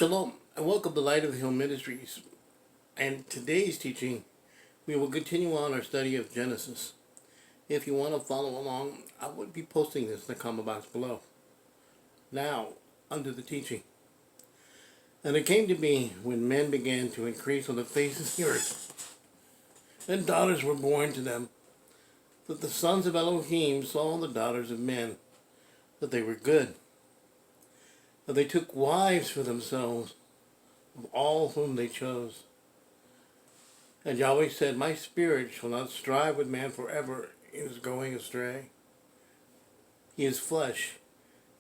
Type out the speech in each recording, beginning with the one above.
Shalom, and welcome to Light of the Hill Ministries. And today's teaching, we will continue on our study of Genesis. If you want to follow along, I would be posting this in the comment box below. Now, under the teaching. And it came to be when men began to increase on the face of the earth, and daughters were born to them, that the sons of Elohiym saw the daughters of men, that they were good. That they took wives for themselves, of all whom they chose. And Yahweh said, My spirit shall not strive with man forever in his going astray. He is flesh,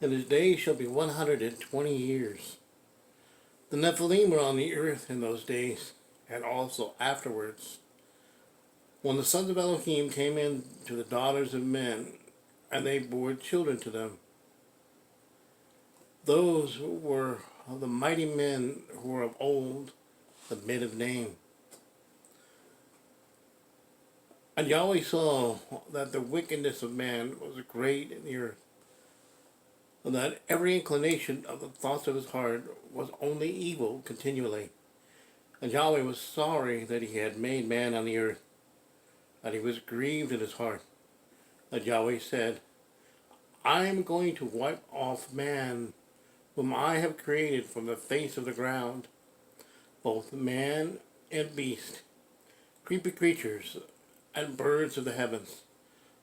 and his days shall be 120 years. The Nephilim were on the earth in those days, and also afterwards, when the sons of Elohim came in to the daughters of men, and they bore children to them. Those were the mighty men who were of old, the men of name. And Yahweh saw that the wickedness of man was great in the earth, and that every inclination of the thoughts of his heart was only evil continually. And Yahweh was sorry that he had made man on the earth, and he was grieved in his heart. And Yahweh said, I am going to wipe off man, whom I have created from the face of the ground, both man and beast, creepy creatures, and birds of the heavens,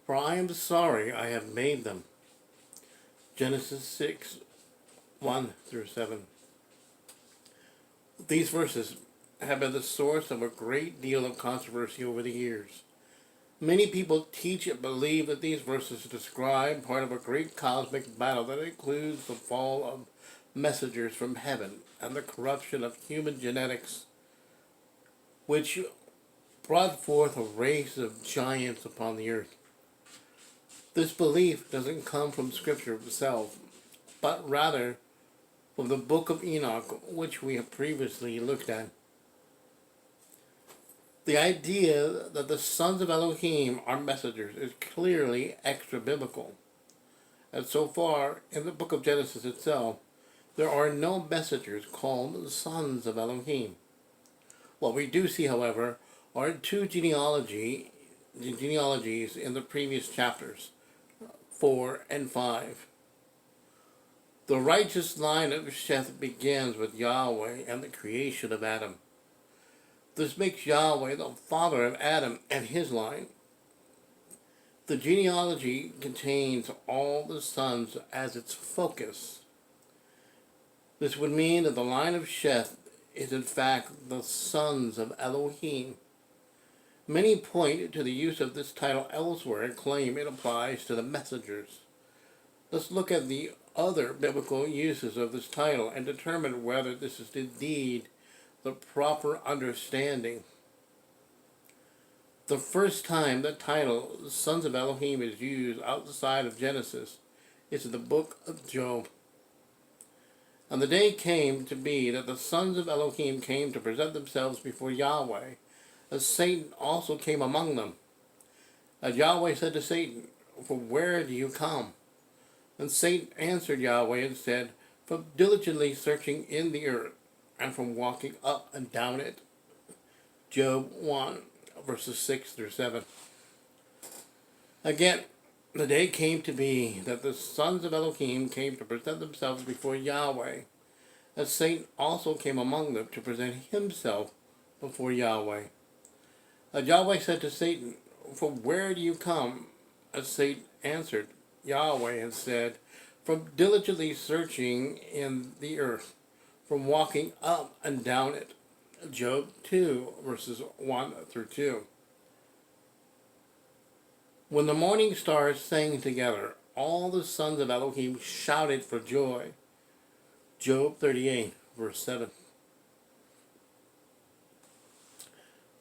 for I am sorry I have made them. Genesis 6, 1 through 7. These verses have been the source of a great deal of controversy over the years. Many people teach and believe that these verses describe part of a great cosmic battle that includes the fall of messengers from heaven and the corruption of human genetics, which brought forth a race of giants upon the earth. This belief doesn't come from Scripture itself, but rather from the book of Enoch, which we have previously looked at. The idea that the sons of Elohim are messengers is clearly extra-biblical. And so far, in the book of Genesis itself, there are no messengers called sons of Elohim. What we do see, however, are two genealogies in the previous chapters, 4 and 5. The righteous line of Sheth begins with Yahweh and the creation of Adam. This makes Yahweh the father of Adam and his line. The genealogy contains all the sons as its focus. This would mean that the line of Sheth is in fact the sons of Elohim. Many point to the use of this title elsewhere and claim it applies to the messengers. Let's look at the other biblical uses of this title and determine whether this is indeed the proper understanding. The first time the title Sons of Elohim is used outside of Genesis is in the book of Job. And the day came to be that the sons of Elohim came to present themselves before Yahweh, as Satan also came among them. And Yahweh said to Satan, From where do you come? And Satan answered Yahweh and said, From diligently searching in the earth, and from walking up and down it. Job 1, verses 6 through 7. Again, the day came to be that the sons of Elohim came to present themselves before Yahweh, as Satan also came among them to present himself before Yahweh. And Yahweh said to Satan, From where do you come? As Satan answered Yahweh and said, From diligently searching in the earth, from walking up and down it. Job 2, verses 1 through 2. When the morning stars sang together, all the sons of Elohim shouted for joy. Job 38, verse 7.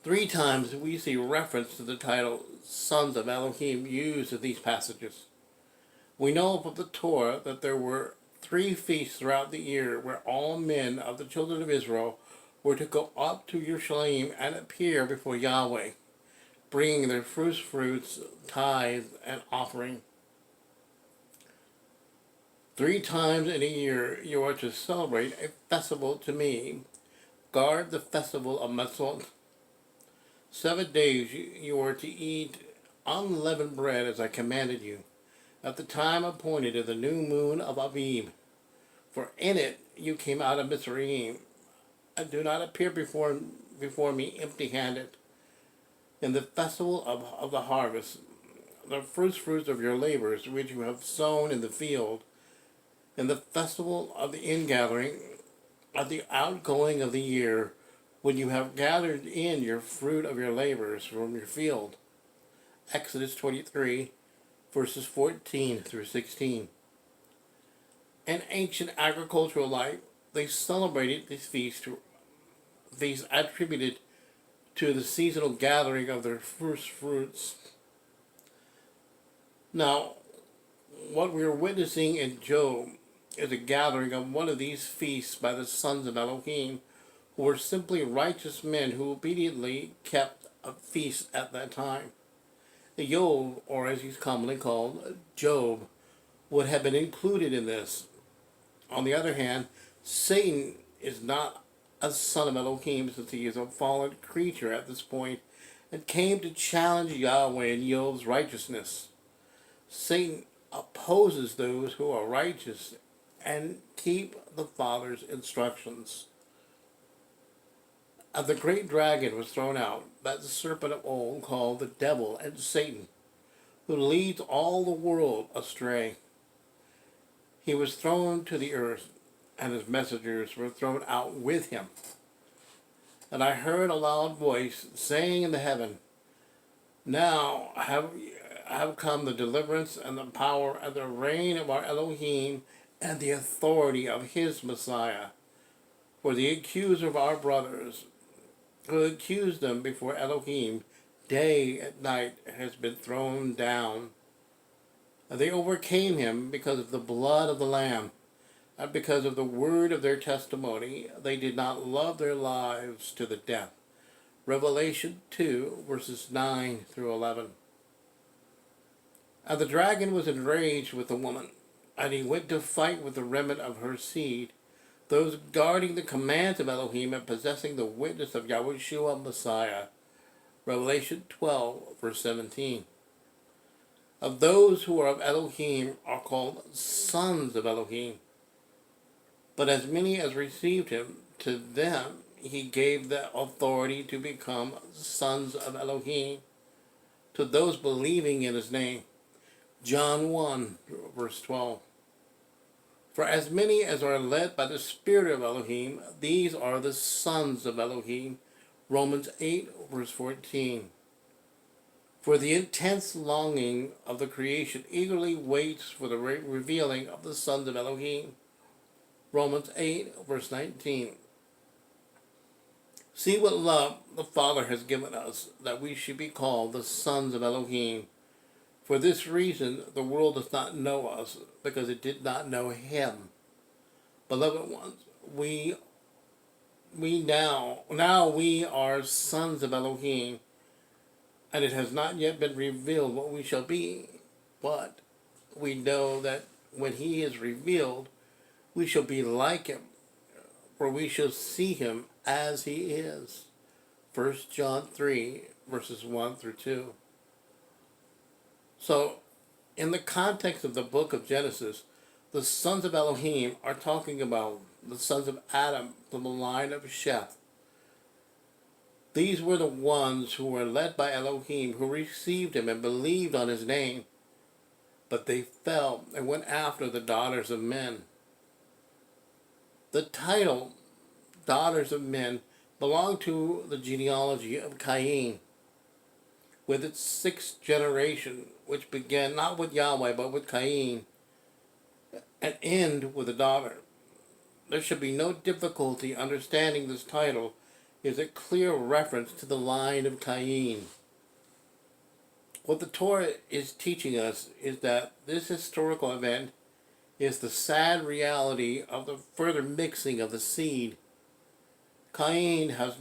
3 times we see reference to the title Sons of Elohim used in these passages. We know from the Torah that there were 3 feasts throughout the year where all men of the children of Israel were to go up to Jerusalem and appear before Yahweh, bringing their first fruits, tithe, and offering. 3 times in a year you are to celebrate a festival to me. Guard the festival of Matzot. 7 days you are to eat unleavened bread as I commanded you, at the time appointed of the new moon of Aviv. For in it you came out of Mizraim, and do not appear before me empty-handed. In the festival of the harvest, the first fruits of your labors which you have sown in the field, in the festival of the ingathering, at the outgoing of the year, when you have gathered in your fruit of your labors from your field. Exodus 23, verses 14 through 16. In ancient agricultural life, they celebrated these feasts attributed to the seasonal gathering of their first fruits. Now, what we are witnessing in Job is a gathering of one of these feasts by the sons of Elohim, who were simply righteous men who obediently kept a feast at that time. Job, or as he's commonly called, Job, would have been included in this. On the other hand, Satan is not a son of Elohim, since he is a fallen creature at this point and came to challenge Yahweh and Job's righteousness. Satan opposes those who are righteous and keep the Father's instructions. And the great dragon was thrown out, that serpent of old called the devil and Satan, who leads all the world astray. He was thrown to the earth, and his messengers were thrown out with him. And I heard a loud voice saying in the heaven, now have come the deliverance and the power and the reign of our Elohim and the authority of his Messiah. For the accuser of our brothers, who accused them before Elohim day and night, has been thrown down. And they overcame him because of the blood of the Lamb, and because of the word of their testimony. They did not love their lives to the death. Revelation 2, verses 9 through 11. And the dragon was enraged with the woman, and he went to fight with the remnant of her seed, those guarding the commands of Elohim and possessing the witness of Yahushua Messiah. Revelation 12, verse 17. Of those who are of Elohim are called sons of Elohim. But as many as received him, to them he gave the authority to become sons of Elohim, to those believing in his name. John 1, verse 12. For as many as are led by the Spirit of Elohim, these are the sons of Elohim. Romans 8, verse 14. For the intense longing of the creation eagerly waits for the revealing of the sons of Elohim. Romans 8, verse 19. See what love the Father has given us, that we should be called the sons of Elohim. For this reason the world does not know us, because it did not know him. Beloved ones, we now we are sons of Elohim, and it has not yet been revealed what we shall be. But we know that when he is revealed, we shall be like him, for we shall see him as he is. 1 John 3, verses 1 through 2. So, in the context of the book of Genesis, the sons of Elohim are talking about the sons of Adam from the line of Sheth. These were the ones who were led by Elohim, who received him and believed on his name. But they fell and went after the daughters of men. The title, Daughters of Men, belonged to the genealogy of Cain, with its 6th generation, which began not with Yahweh but with Cain, and end with a daughter. There should be no difficulty understanding this title is a clear reference to the line of Cain. What the Torah is teaching us is that this historical event is the sad reality of the further mixing of the seed. Cain was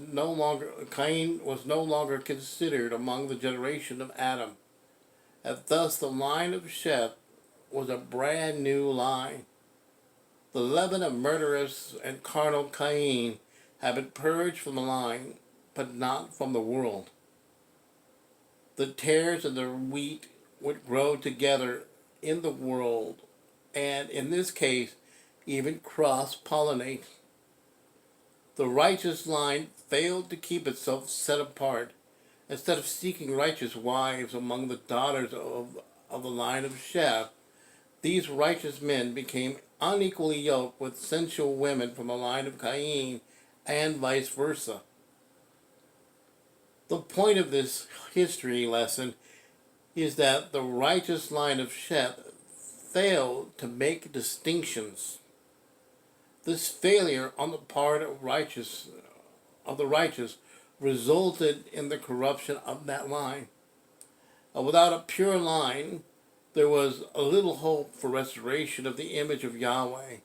no longer considered among the generation of Adam, and thus the line of Sheth was a brand new line. The leaven of murderous and carnal Cain had been purged from the line, but not from the world. The tares and the wheat would grow together in the world, and in this case, even cross-pollinate. The righteous line failed to keep itself set apart. Instead of seeking righteous wives among the daughters of the line of Sheth, these righteous men became unequally yoked with sensual women from the line of Cain, and vice versa. The point of this history lesson is that the righteous line of Sheth failed to make distinctions. This failure on the part of the righteous resulted in the corruption of that line. Without a pure line, there was a little hope for restoration of the image of Yahweh.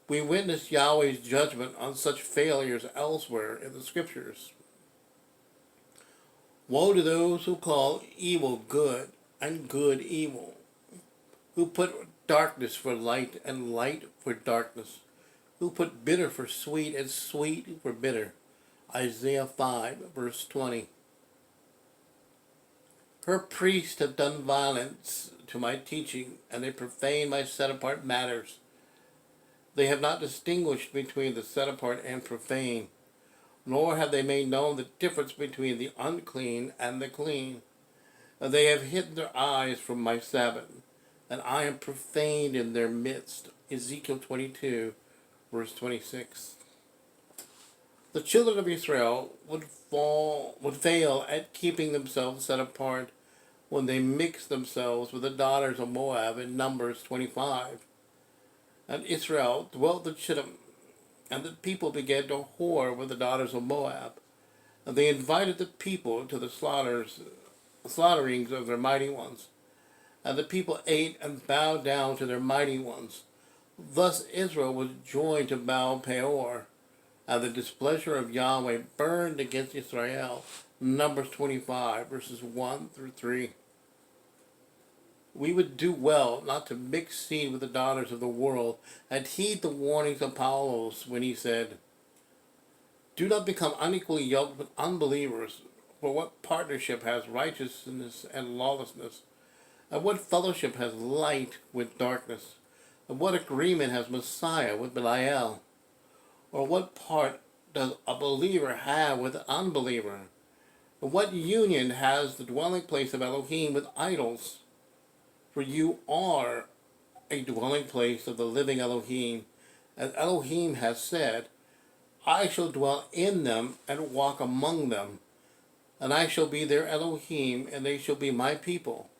We witness Yahweh's judgment on such failures elsewhere in the scriptures. Woe to those who call evil good and good evil, who put darkness for light and light for darkness, who put bitter for sweet and sweet for bitter. Isaiah 5, verse 20. Her priests have done violence to my teaching, and they profane my set-apart matters. They have not distinguished between the set-apart and profane, nor have they made known the difference between the unclean and the clean. They have hidden their eyes from my Sabbath, and I am profaned in their midst. Ezekiel 22, verse 26. The children of Israel would fail at keeping themselves set apart when they mixed themselves with the daughters of Moab in Numbers 25. And Israel dwelt in Shittim, and the people began to whore with the daughters of Moab. And they invited the people to the slaughterings of their mighty ones. And the people ate and bowed down to their mighty ones. Thus Israel was joined to Baal Peor, and the displeasure of Yahweh burned against Israel. Numbers 25, verses 1 through 3. We would do well not to mix seed with the daughters of the world and heed the warnings of Apollos when he said, do not become unequally yoked with unbelievers, for what partnership has righteousness and lawlessness? And what fellowship has light with darkness? And what agreement has Messiah with Belial? Or what part does a believer have with an unbeliever? And what union has the dwelling place of Elohiym with idols? For you are a dwelling place of the living Elohiym, as Elohiym has said, I shall dwell in them and walk among them, and I shall be their Elohiym, and they shall be my people.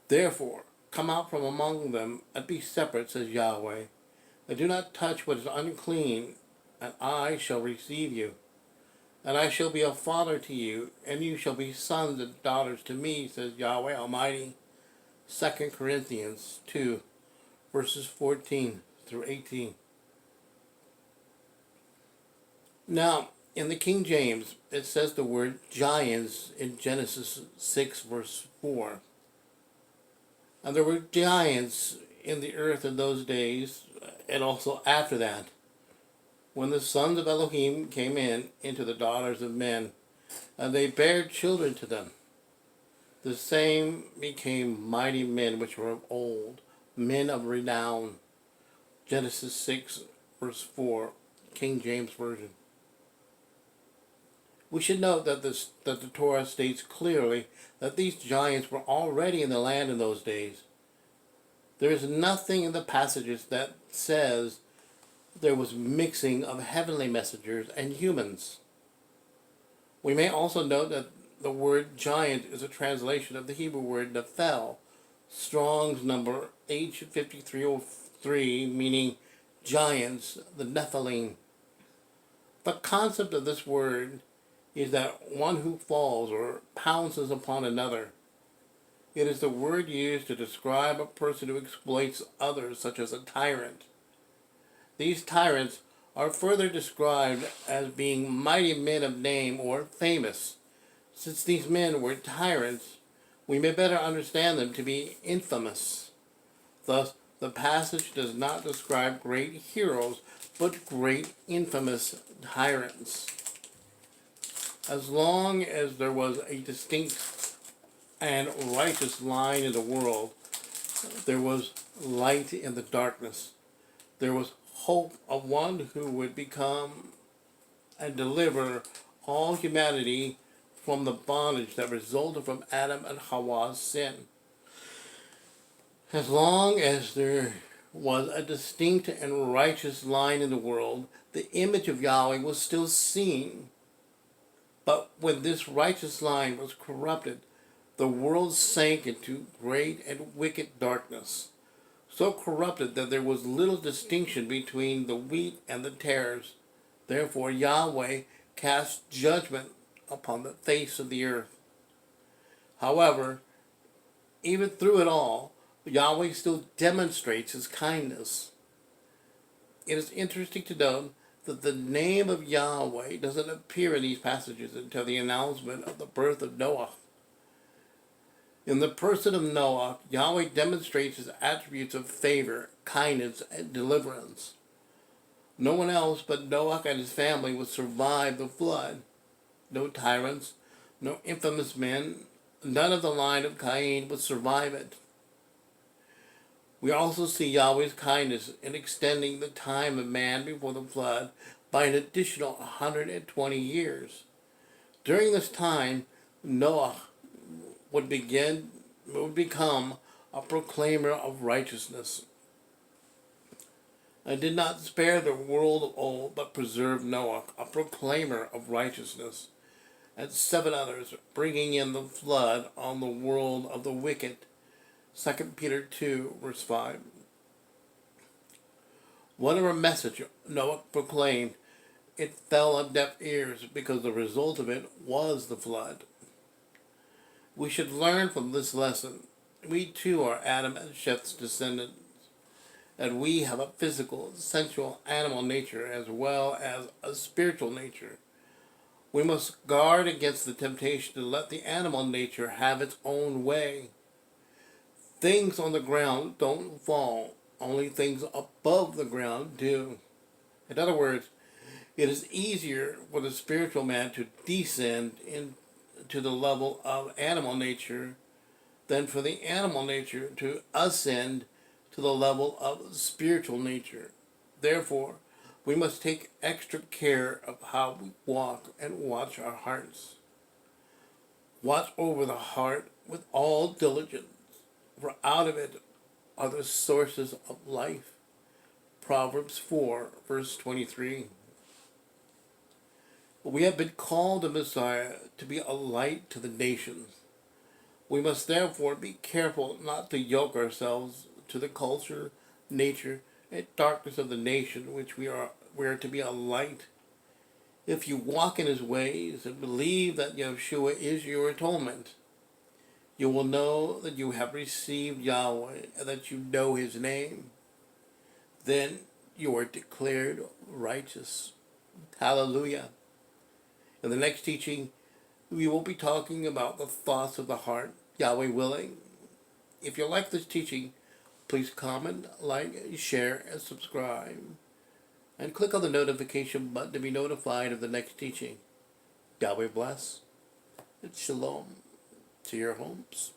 Therefore, come out from among them and be separate, says Yahweh, and do not touch what is unclean, and I shall receive you. And I shall be a father to you, and you shall be sons and daughters to me, says Yahweh Almighty. 2 Corinthians 2, verses 14 through 18. Now, in the King James, it says the word giants in Genesis 6, verse 4. And there were giants in the earth in those days, and also after that, when the sons of Elohim came into the daughters of men, and they bare children to them. The same became mighty men which were of old, men of renown. Genesis 6, verse 4, King James Version. We should note that the Torah states clearly that these giants were already in the land in those days. There is nothing in the passages that says there was mixing of heavenly messengers and humans. We may also note that the word giant is a translation of the Hebrew word nephel, Strong's number H5303, meaning giants, the Nephilim. The concept of this word is that one who falls or pounces upon another. It is the word used to describe a person who exploits others, such as a tyrant. These tyrants are further described as being mighty men of name or famous. Since these men were tyrants, we may better understand them to be infamous. Thus, The passage does not describe great heroes, but great infamous tyrants. As long as there was a distinct and righteous line in the world, there was light in the darkness. There was hope of one who would become and deliver all humanity from the bondage that resulted from Adam and Hawa's sin. As long as there was a distinct and righteous line in the world, the image of Yahweh was still seen. But when this righteous line was corrupted, the world sank into great and wicked darkness, so corrupted that there was little distinction between the wheat and the tares. Therefore Yahweh cast judgment upon the face of the earth. However, even through it all, Yahweh still demonstrates his kindness. It is interesting to note that the name of Yahweh doesn't appear in these passages until the announcement of the birth of Noah. In the person of Noah, Yahweh demonstrates his attributes of favor, kindness, and deliverance. No one else but Noah and his family would survive the flood. No tyrants, no infamous men, none of the line of Cain would survive it. We also see Yahweh's kindness in extending the time of man before the flood by an additional 120 years. During this time, Noah would become a proclaimer of righteousness, and did not spare the world of old, but preserved Noah, a proclaimer of righteousness, and 7 others, bringing in the flood on the world of the wicked. 2 Peter 2, verse 5. Whatever message Noah proclaimed, it fell on deaf ears because the result of it was the flood. We should learn from this lesson. We too are Adam and Sheth's descendants, and we have a physical, sensual, animal nature as well as a spiritual nature. We must guard against the temptation to let the animal nature have its own way. Things on the ground don't fall, only things above the ground do. In other words, it is easier for the spiritual man to descend into the level of animal nature than for the animal nature to ascend to the level of spiritual nature. Therefore, we must take extra care of how we walk and watch our hearts. Watch over the heart with all diligence, for out of it are the sources of life. Proverbs 4, verse 23. We have been called the Messiah to be a light to the nations. We must therefore be careful not to yoke ourselves to the culture, nature, and darkness of the nation which we are to be a light. If you walk in his ways and believe that Yeshua is your atonement, you will know that you have received Yahweh and that you know his name. Then you are declared righteous. Hallelujah. In the next teaching, we will be talking about the thoughts of the heart, Yahweh willing. If you like this teaching, please comment, like, share, and subscribe. And click on the notification button to be notified of the next teaching. Yahweh bless, and shalom to your homes.